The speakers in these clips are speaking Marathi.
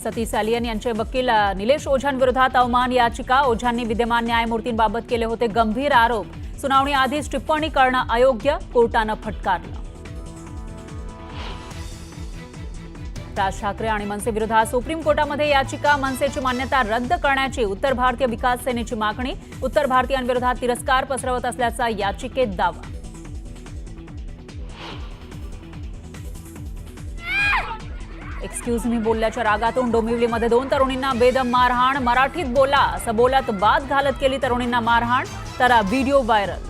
सतीश सालियन यांचे वकील निलेश ओझांविरोधात अवमान याचिका। ओझांनी विद्यमान न्यायमूर्तींबाबत केले होते गंभीर आरोप। सुनावणी आधीच टिप्पणी करणं अयोग्य, कोर्टानं फटकारलं। राज ठाकरे आणि मनसे विरोधात सुप्रीम कोर्टामध्ये याचिका। मनसेची मान्यता रद्द करण्याची उत्तर भारतीय विकास सेनेची मागणी। उत्तर भारतीयांविरोधात तिरस्कार पसरवत असल्याचा याचिकेत दावा। एक्सक्यूज मी बोलल्याच्या रागातून डोंबिवलीमध्ये 2 तरुणींना बेदम मारहाण। मराठीत बोला असं बोलत बाद घालत केली तरुणींना मारहाण, तर व्हिडिओ व्हायरल।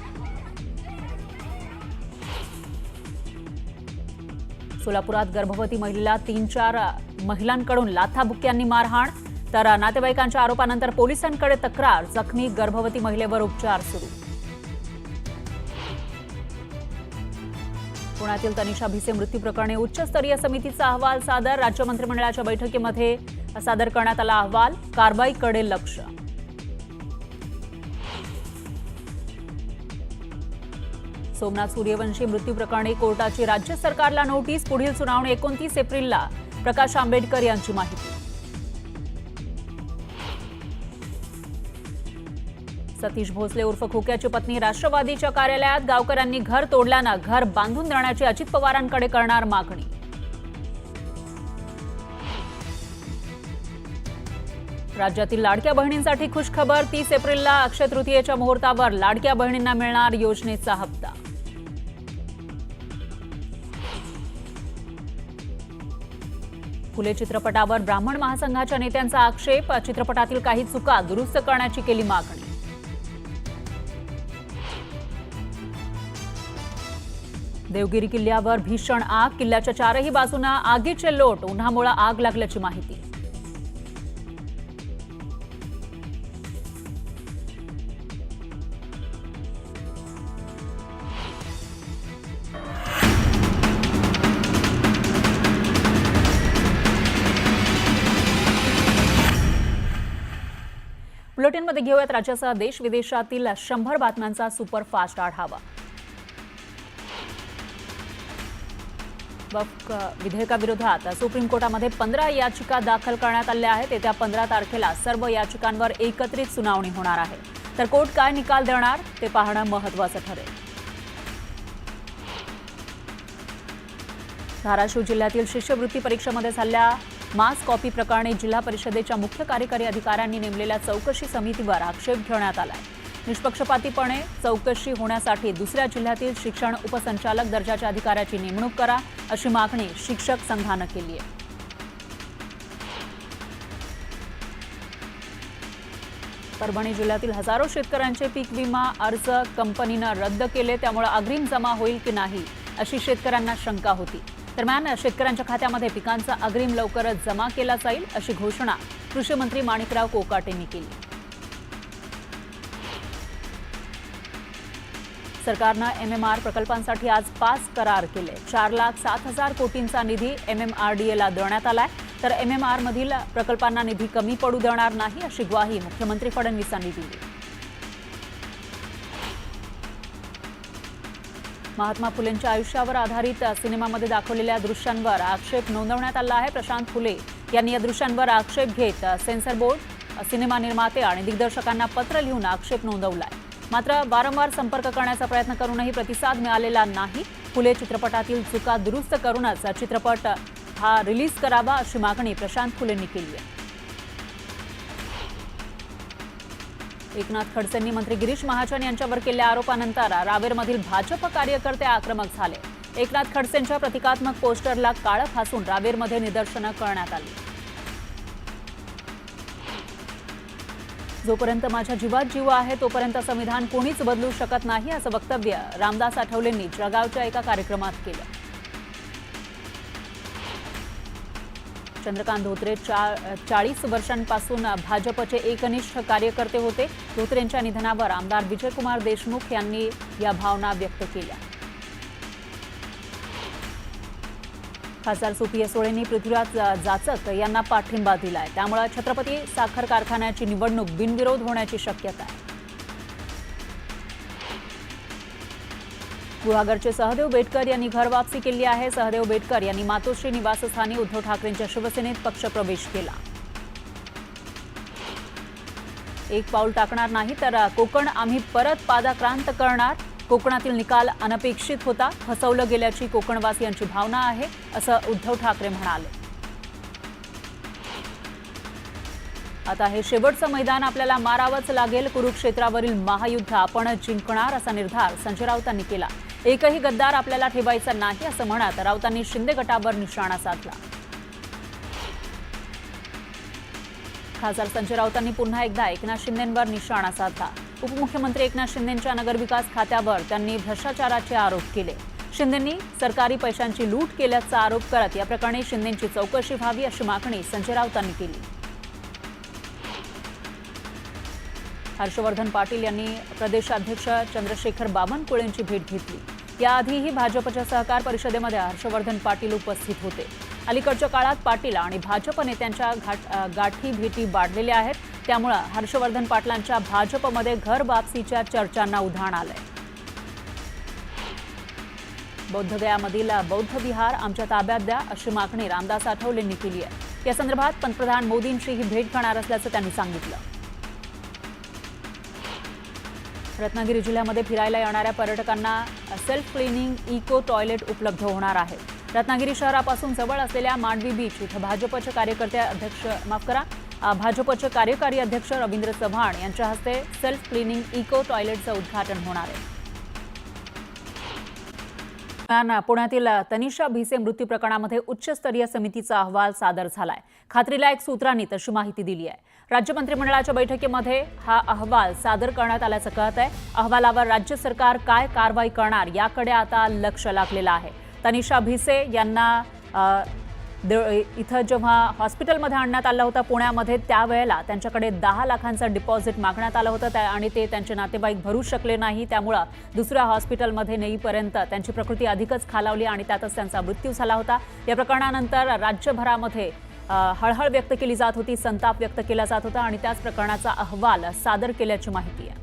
सोलापुरात गर्भवती महिलेला 3-4 महिलांकडून लाथाबुक्क्यांनी मारहाण, तर नातेवाईकांच्या आरोपानंतर पोलिसांकडे तक्रार। जखमी गर्भवती महिलेवर उपचार सुरू। पुण्यातील तनिषा भिसे मृत्यू प्रकरणी उच्चस्तरीय समितीचा अहवाल सादर। राज्य मंत्रिमंडळाच्या बैठकीमध्ये सादर करण्यात आला अहवाल। कारवाईकडे लक्ष। सोमनाथ सूर्यवंशी मृत्यू प्रकरणी कोर्टाची राज्य सरकारला नोटीस। पुढील सुनावणी 29 एप्रिलला। प्रकाश आंबेडकर यांची माहिती। सतीश भोसले उर्फ खोक्याची पत्नी राष्ट्रवादीच्या कार्यालयात। गावकऱ्यांनी घर तोडल्यानं घर बांधून देण्याची अजित पवारांकडे करणार मागणी। राज्यातील लाडक्या बहिणींसाठी खुशखबर। 30 एप्रिलला अक्षय तृतीयेच्या मुहूर्तावर लाडक्या बहिणींना मिळणार योजनेचा हप्ता। फुले चित्रपटावर ब्राह्मण महासंघाच्या नेत्यांचा आक्षेप। चित्रपटातील काही चुका दुरुस्त करण्याची केली मागणी। देवगिरी किल्ल्यावर भीषण आग। किल्ल्याच्या 4ही बाजूंना आगीचे लोट। उन्हामुळे आग लागल्याची माहिती। बुलेटिनमध्ये घेऊयात राज्यासह देश विदेशातील 100 बातम्यांचा सुपरफास्ट आढावा। वक्फ विधेयकाविरोधात सुप्रीम कोर्टामध्ये 15 याचिका दाखल करण्यात आल्या आहेत। येत्या 15 तारखेला सर्व याचिकांवर एकत्रित सुनावणी होणार आहे। तर कोर्ट काय निकाल देणार ते पाहणं महत्त्वाचं ठरेल। धाराशिव जिल्ह्यातील शिष्यवृत्ती परीक्षेमध्ये झालेल्या मास कॉपी प्रकरणी जिल्हा परिषदेच्या मुख्य कार्यकारी अधिकाऱ्यांनी नेमलेल्या चौकशी समितीवर आक्षेप घेण्यात आला आहे। निष्पक्षपातीपणे चौकशी होण्यासाठी दुसऱ्या जिल्ह्यातील शिक्षण उपसंचालक दर्जाच्या अधिकाऱ्याची नेमणूक करा, अशी मागणी शिक्षक संघानं केली आहे। परभणी जिल्ह्यातील हजारो शेतकऱ्यांचे पीक विमा अर्ज कंपनीनं रद्द केले, त्यामुळे अग्रिम जमा होईल की नाही अशी शेतकऱ्यांना शंका होती। दरम्यान शेतकऱ्यांच्या खात्यामध्ये पिकांचा अग्रिम लवकरच जमा केला जाईल, अशी घोषणा कृषी मंत्री माणिकराव कोकाटेंनी केली। सरकारनं MMR प्रकल्पांसाठी आज 5 करार केले। 4,07,000 कोटींचा निधी MMRDAला देण्यात आलाय, तर MMR मधील प्रकल्पांना निधी कमी पडू देणार नाही, अशी ग्वाही मुख्यमंत्री फडणवीसांनी दिली। महात्मा फुलेंच्या आयुष्यावर आधारित सिनेमामध्ये दाखवलेल्या दृश्यांवर आक्षेप नोंदवण्यात आला आहे। प्रशांत फुले यांनी या दृश्यांवर आक्षेप घेत सेन्सर बोर्ड, सिनेमा निर्माते आणि दिग्दर्शकांना पत्र लिहून आक्षेप नोंदवलाय। मात्र वारंवार संपर्क करण्याचा प्रयत्न करूनही प्रतिसाद मिळालेला नाही। फुले चित्रपटातील चुका दुरुस्त करूनच चित्रपट हा रिलीज करावा, अशी मागणी प्रशांत फुलेंनी केली आहे। एकनाथ खडसेंनी मंत्री गिरीश महाजन यांच्यावर केलेल्या आरोपानंतर रावेरमधील भाजप कार्यकर्ते आक्रमक झाले। एकनाथ खडसेंच्या प्रतिकात्मक पोस्टरला काळं फासून रावेरमध्ये निदर्शनं करण्यात आली। जोपर्यंत माझ्या जीवात जीव आहे तोपर्यंत संविधान कोणीच बदलू शकत नाही, असं वक्तव्य रामदास आठवलेंनी जळगावच्या एका कार्यक्रमात केलं। चंद्रकांत धोत्रे 40 वर्षांपासून भाजपचे एकनिष्ठ कार्यकर्ते होते। धोत्रेंच्या निधनावर आमदार विजयकुमार देशमुख यांनी या भावना व्यक्त केल्या। खासदार सुप्रिया सुळेंनी पृथ्वीराज जाचक यांना पाठिंबा दिलाय, त्यामुळे छत्रपती साखर कारखान्याची निवडणूक बिनविरोध होण्याची शक्यता आहे। गुहागरचे सहदेव बेटकर यांनी घर वापसी केली आहे। सहदेव बेटकर यांनी मातोश्री निवासस्थानी उद्धव ठाकरेंच्या शिवसेनेत पक्षप्रवेश केला। एक पाऊल टाकणार नाही तर कोकण आम्ही परत पादाक्रांत करणार। कोकणातील निकाल अनपेक्षित होता, फसवलं गेल्याची कोकणवासियांची भावना आहे, असं उद्धव ठाकरे म्हणाले। आता हे शेवटचं मैदान आपल्याला मारावंच लागेल। कुरुक्षेत्रावरील महायुद्ध आपण जिंकणार असा निर्धार संजय राऊतांनी केला। एकही गद्दार आपल्याला ठेवायचा नाही असं म्हणत राऊतांनी शिंदे गटावर निशाणा साधला। खासदार संजय राऊतांनी पुन्हा एकदा एकनाथ शिंदेंवर निशाणा साधला। उपमुख्यमंत्री एकनाथ शिंदेंच्या नगरविकास खात्यावर त्यांनी भ्रष्टाचाराचे आरोप केले। शिंदेंनी सरकारी पैशांची लूट केल्याचा आरोप करत या प्रकरणी शिंदेंची चौकशी व्हावी अशी मागणी संजय राऊतांनी केली। हर्षवर्धन पाटील यांनी प्रदेशाध्यक्ष चंद्रशेखर बावनकुळेंची भेट घेतली। याआधीही भाजपच्या सहकार परिषदेमध्ये हर्षवर्धन पाटील उपस्थित होते। अलीकडच्या काळात पाटील आणि भाजप नेत्यांच्या गाठी भेटी वाढलेल्या आहेत, त्यामुळे हर्षवर्धन पाटलांच्या भाजपमध्ये घर वापसीच्या चर्चांना उधाण आलंय। बौद्धगयामधील बौद्ध विहार आमच्या ताब्यात द्या अशी मागणी रामदास आठवलेंनी केली आहे। या संदर्भात पंतप्रधान मोदींची ही भेट घेणार असल्याचं त्यांनी सांगितलं। रत्नागिरी जिल्ह्यामध्ये फिरायला येणाऱ्या पर्यटकांना सेल्फ क्लिनिंग इको टॉयलेट उपलब्ध होणार आहे। रत्नागिरी शहरापासून जवळ असलेल्या मांडवी बीच इथं भाजपचे कार्यकारी अध्यक्ष रवींद्र चव्हाण यांच्या हस्ते सेल्फ क्लिनिंग इको टॉयलेटचं उद्घाटन होणार आहे। पुण्यातील तनिषा भिसे मृत्यू प्रकरणामध्ये उच्चस्तरीय समितीचा अहवाल सादर झालाय। खात्रीलायक सूत्रांनी तशी माहिती दिली आहे। राज्य मंत्रिमंडळाच्या बैठकीमध्ये हा अहवाल सादर करण्यात आल्याचं कळत आहे। अहवालावर राज्य सरकार काय कारवाई करणार याकडे आता लक्ष लागलेलं आहे। तनिषा भिसे यांना इथं जेव्हा हॉस्पिटलमध्ये आणण्यात आलं होतं पुण्यामध्ये, त्यावेळेला त्यांच्याकडे 10 लाखांचं डिपॉझिट मागण्यात आलं होतं आणि ते त्यांचे नातेवाईक भरू शकले नाही। त्यामुळं दुसऱ्या हॉस्पिटलमध्ये नेईपर्यंत त्यांची प्रकृती अधिकच खालावली आणि त्यातच त्यांचा मृत्यू झाला होता। या प्रकरणानंतर राज्यभरामध्ये हळहळ व्यक्त केली जात होती, संताप व्यक्त केला जात होता आणि त्याच प्रकरणाचा अहवाल सादर केल्याची माहिती आहे।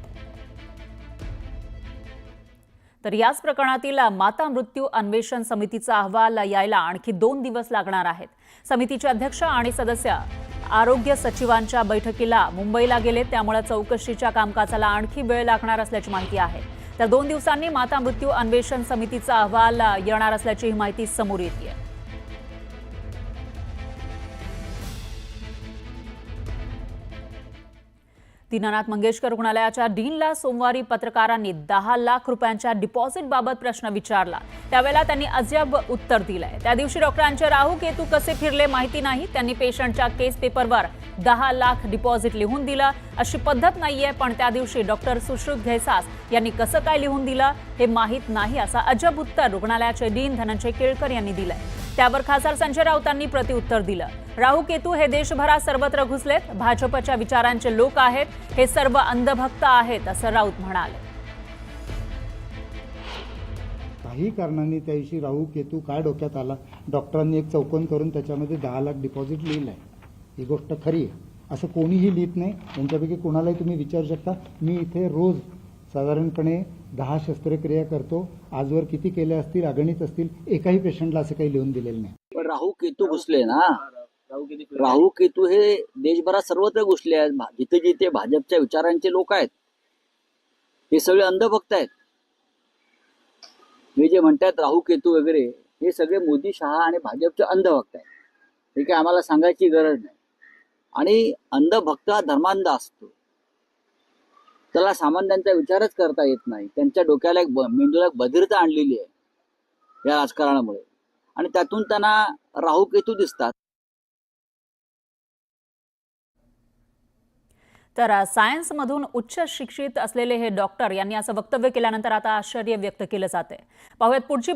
तर याच प्रकरणातील माता मृत्यू अन्वेषण समितीचा अहवाल यायला आणखी 2 दिवस लागणार आहेत। समितीचे अध्यक्ष आणि सदस्य आरोग्य सचिवांच्या बैठकीला मुंबईला गेले, त्यामुळे चौकशीच्या कामकाजाला आणखी वेळ लागणार असल्याची माहिती आहे। तर 2 दिवसांनी माता मृत्यू अन्वेषण समितीचा अहवाल येणार असल्याची ही माहिती समोर येते। दीनानाथ मंगेशकर रुग्णालयाच्या डीनला सोमवारी पत्रकारांनी 10 लाख रुपयांच्या डिपॉझिटबाबत प्रश्न विचारला। त्यावेळेला त्यांनी अजब उत्तर दिलंय। त्या दिवशी डॉक्टरांचे राहू केतू कसे फिरले माहिती नाही, त्यांनी पेशंटच्या केस पेपरवर 10 लाख डिपॉझिट लिहून दिलं अशी पद्धत नाहीये, पण त्या दिवशी डॉक्टर सुश्रुत घैसास यांनी कसं काय लिहून दिलं हे माहीत नाही, असा अजब उत्तर रुग्णालयाचे डीन धनंजय केळकर यांनी दिलंय। त्यावर खासदार संजय राऊतांनी प्रत्युत्तर दिलं। राहू केतू हे देशभरात सर्वत्र घुसलेत, भाजपच्या विचारांचे लोक आहेत, हे सर्व अंधभक्त आहेत असं राऊत म्हणाले। काही कारणांनी त्या दिवशी राहू केतू काय डोक्यात आला, डॉक्टरांनी एक चौकोन करून त्याच्यामध्ये 10 लाख डिपॉझिट लिहिलंय, ही गोष्ट खरी आहे असं कोणीही लिहित नाही। त्यांच्यापैकी कोणालाही तुम्ही विचारू शकता। मी इथे रोज साधारणपणे 10 शस्त्रक्रिया करतो, आजवर किती केल्या असतील अगणित असतील, एकाही पेशंटला असं काही लिहून दिलेलं नाही। पण राहू केतू घुसले ना, राहू केतू हे देशभरात सर्वत्र घुसले आहेत। जिथे जिथे भाजपच्या विचारांचे लोक आहेत हे सगळे अंधभक्त आहेत। हे जे म्हणतात राहू केतू वगैरे हे सगळे मोदी शहा आणि भाजपचे अंधभक्त आहेत, हे काय आम्हाला सांगायची गरज नाही। आणि अंधभक्त हा धर्मांध असतो, त्याला सामान्यांचा विचारच करता येत नाही। त्यांच्या डोक्याला मेंदूला एक बधिरता आणलेली आहे या राजकारणामुळे आणि त्यातून त्यांना राहू केतू दिसतात। तर सायन्समधून उच्च शिक्षित असलेले हे डॉक्टर यांनी असं वक्तव्य केल्यानंतर आता आश्चर्य व्यक्त केलं जाते। पाहूयात पुढची